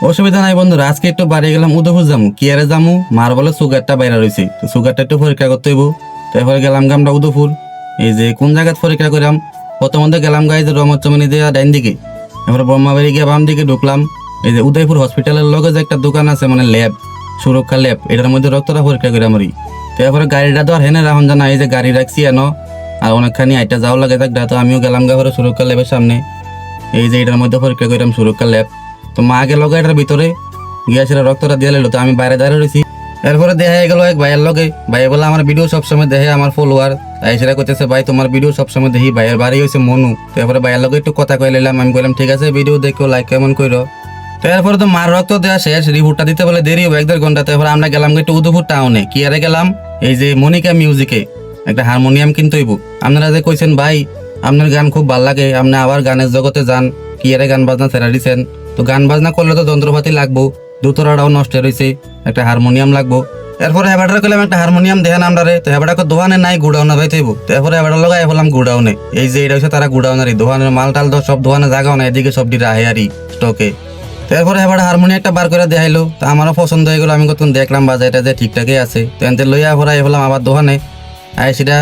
অসুবিধা নাই বন্ধুরা, আজকে একটু বাড়ি গেলাম উদয়পুর যামু, কি আরে যামু, মার বলে সুগারটা বাইরে রয়েছে, তো সুগারটা একটু পরীক্ষা করতে হইব। তারপরে গেলাম গামটা উদয়পুর। এই যে কোন জায়গায় পরীক্ষা করলাম, প্রথমত গেলাম গাই যে রমচমনি দিয়ে ডাইন দিকে, এবার ব্রহ্মাবাড়ি গিয়ে বাম দিকে ঢুকলাম। এই যে উদয়পুর হসপিটালের লগে যে একটা দোকান আছে, মানে ল্যাব, সুরক্ষা ল্যাব, এটার মধ্যে রক্তটা পরীক্ষা করে আমারই। তারপরে গাড়িটা তো আর হেনে রাখুন জানা, এই যে গাড়ি রাখছি এনো, আর অনেকখানি আইটা যাওয়া লাগে থাকটা, তো আমিও গেলাম গা সুরক্ষা ল্যাবের সামনে। এই যে এটার মধ্যে পরীক্ষা করলাম সুরক্ষা ল্যাব। তো মা গেল এটার ভিতরে গিয়া সেটা রক্তটা দিয়ে লাইলো, তো আমি বাইরে দাঁড়িয়ে রয়েছি। এরপরে দেখা গেল এক ভাইয়ের লগে, ভাই বলে আমার ভিডিও সবসময় দেখে, আমার ফলোয়ার, তাই সেটা করতেছে ভাই তোমার ভিডিও সবসময় দেখি, ভাইয়ের বাড়ি হয়েছে মনু। তারপরে ভাইয়ের লগে একটু কথা কয়ে নিলাম, আমি বললাম ঠিক আছে ভিডিও দেখো, লাইক কেমন করো। তারপরে তো মার রক্ত দেওয়া শেষ, রিপোর্টটা দিতে বলে দেরি হবে 1-1.5 ঘন্টা। তারপরে আমরা গেলাম একটু উদয়পুর টাউনে, কি আরে গেলাম এই যে মনিকা মিউজিকে, একটা হারমোনিয়াম কিনতে হইব। আপনারা যে কইছেন ভাই আপনার গান খুব ভালো লাগে, আপনি আবার গানের জগতে যান, কি আরে গান বাজনা ছেড়া দিছেন, তো গান বাজনা করলে তো যন্ত্রপাতি লাগবো, দুতরাটাও নষ্ট হয়েছে, একটা হারমোনিয়াম লাগবো। এরপরে হেবাটার কইলাম একটা হারমোনিয়াম দেখেন আমরারে, তো হেবাটাকে দোকানে নাই গুডাউনে ভাই থাইব। তারপরে হেবাটার লগাই বললাম গুডাউনে, এই যে এটা হচ্ছে তারা গুডাউনারি, দোকানের মাল টাল সব দোকানে জাগাও না, এদিকে সব দিরা আহেয়ারি স্টকে। তারপরে এবার হারমোনিয়াম একটা বার করে দেখাইলো, তো আমারও পছন্দ হয়ে গেলো, আমি কত দেখলাম বাজারটা যে ঠিকঠাকই আছে, তো এনতে লইয়া ভরাই হলাম আবার দোকানে। আয় সেটা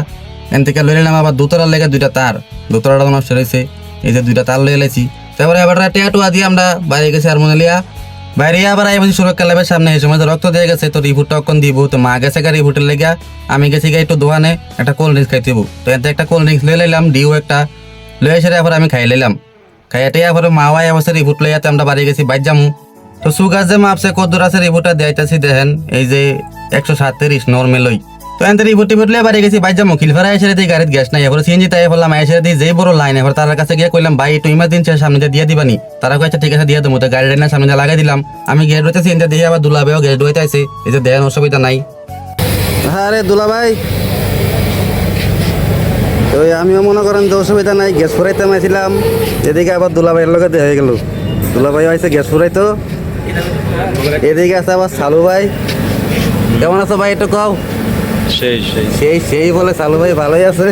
এন থেকে লই নিলাম আবার দুতরার লেগে দুইটা তার, দুতরাটা নষ্ট হয়েছে, এই যে দুইটা তার লই এলাইছি। তারপরে এবার টেয়াটুয়া দিয়ে আমরা বাইরে গেছি হারমোনিয়া, বাইরে আবার আই বলছি সুরক্ষা ল্যাবের সামনে, এই সময় তো রক্ত দিয়ে গেছে, তো রিপোর্টটা কখন দিব, তো মা গেছে গা রিপোর্টের লেগে, আমি গেছি গা একটু দোকানে একটা কোল্ড ড্রিঙ্কস খাইতে হইব। তো এতে একটা কোল্ড ড্রিঙ্কস লই লাইলাম, ডিও একটা লই এসে এবার আমি খাই লাইলাম। খাইয়াতে এবার মাওয়াই অবস্থা রিপোর্ট লইয়াতে আমরা বাড়ি গেছি বাইর যামু। তো সুগার যে মাপছে কদ্দুর আছে রিপোর্টটা দেখাইতেছি দেখেন, এই যে 137 নর্মেলই। তো এনতে রিপোর্ট লইয়া বাড়ি গেছি বাইর যামু, খিলফারা এসে দিয়ে গাড়িতে গ্যাস নাই, এবার সিএনজি তাই বললাম এসে দিয়ে যেই বড় লাইন, এবার তার কাছে গিয়ে কইলাম ভাই একটু ইমার্জেন্সি সামনে দিয়ে দিবানি, তারা কয়েছে ঠিক আছে দিয়ে দেবো। তো গাড়ি লাইনের সামনে লাগাই দিলাম, আমি গেট হইতে সিএনজি দিয়ে আবার দুলাবেও গেট হইতে আছে, এই যে দেখেন অসুবিধা নাই। আরে দুলা ভাই, ওই আমিও মনে করেন যে অসুবিধা নাই, গ্যাস ফুরাইতে মাইছিলাম, এদিকে আবার দুলা ভাইয়ের লগে হয়ে গেল, দুলা ভাই হয়েছে গ্যাস ফুরাইতো, এদিকে আছে আবার সালু ভাই। কেমন আছো ভাই একটু কও? সেই সেই সেই সেই বলে সালু ভাই ভালোই আছে।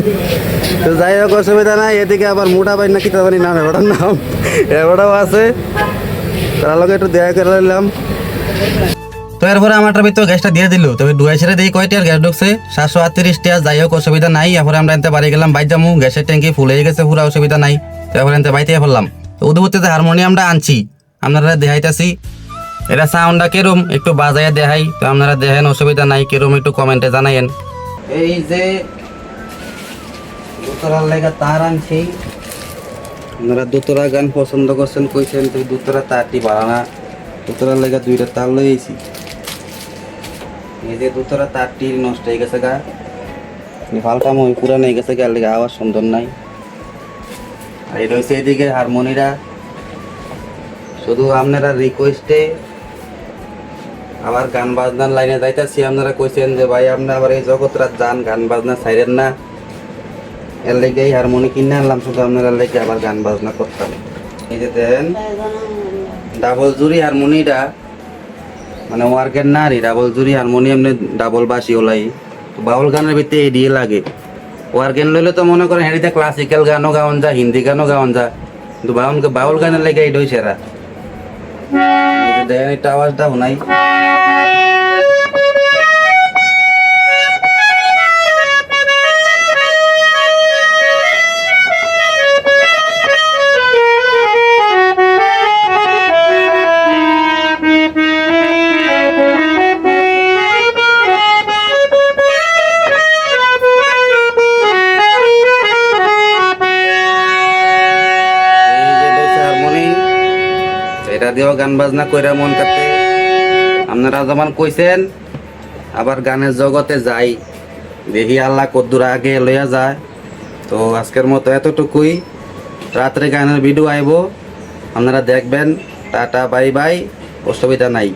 তো যাই হোক অসুবিধা নাই, এদিকে আবার মোটা ভাই না কি তার নাম, এবারটার নাম এবারটাও আছে, তার লগে একটু দেখা করে নিলাম। তো এরপরে আমারটার ভিতরে গ্যাসটা দিয়ে দিল, তবে ডুয়াইসারে দিয়ে কয়টার গ্যাস ঢুকছে 738 টিয়া, যাই হোক অসুবিধা নাই। এরপরে আমরা এনতে বাড়ি গেলাম বাইর যামু, গ্যাসের ট্যাঙ্কি ফুল হয়ে গেছে পুরো, অসুবিধা নাই। তো এরপরে এনতে বাইতে ফেললাম। তো উদুবতে যে হারমোনিয়ামটা আনছি আপনারা দেখাইতাছি, এটা সাউন্ডটা কেরম একটু বাজাইয়া দেখাই, তো আপনারা দেখেন অসুবিধা নাই, কেরম একটু কমেন্টে জানাইয়েন। এই যে দুতরার লেগে তার আনছি, আপনারা দুতরা গান পছন্দ করছেন কইছেন, তো দুতরা তারটি বাড়ানা, দুতরার লেগে দুইটা তার লইছি। এই যে দুতরা তারটি নষ্ট হয়ে গেছে গা, ফালটা মই পুরান হয়ে গেছে গা, লেগে আওয়াজ সুন্দর নাই। আর এই রয়েছে এদিকে হারমোনিরা, শুধু আপনারা রিকোয়েস্টে আবার গান বাজনার লাইনে যাইতাছি, আপনারা কইছেন যে ভাই আপনি আবার এই জগৎরাত যান, গান বাজনা ছাইরেন না, এর লেগে এই হারমোনি কিনে আনলাম, শুধু আপনারা লেগে আবার গান বাজনা করতাম। এই যে দেন ডাবল জুরি হারমোনিটা, মানে ওয়ার্কের না রে, ডাবল জুরি হারমোনিয়াম ডাবল বাসি ওলাই, বাউল গানের ভিতরে এই দিয়ে লাগে। ওয়ার্কেন লইলে তো মনে করেন হেঁড়িতে ক্লাসিক্যাল গানও গাওয়ান যা, হিন্দি গানও গাওয়ান যা, কিন্তু বাউল গানের লেগে এইটাই সেরা। দেখেন একটা আওয়াজটা শোনাই, এটা দিয়েও গান বাজনা কইরা মন কাটে। আপনারা যেমন কইছেন আবার গানের জগতে যাই, দেখি আল্লাহ কদ্দুর আগে লইয়া যায়। তো আজকের মতো এতটুকুই, রাত্রে গানের ভিডিও আইব, আপনারা দেখবেন। টাটা বাই বাই, অসুবিধা নাই।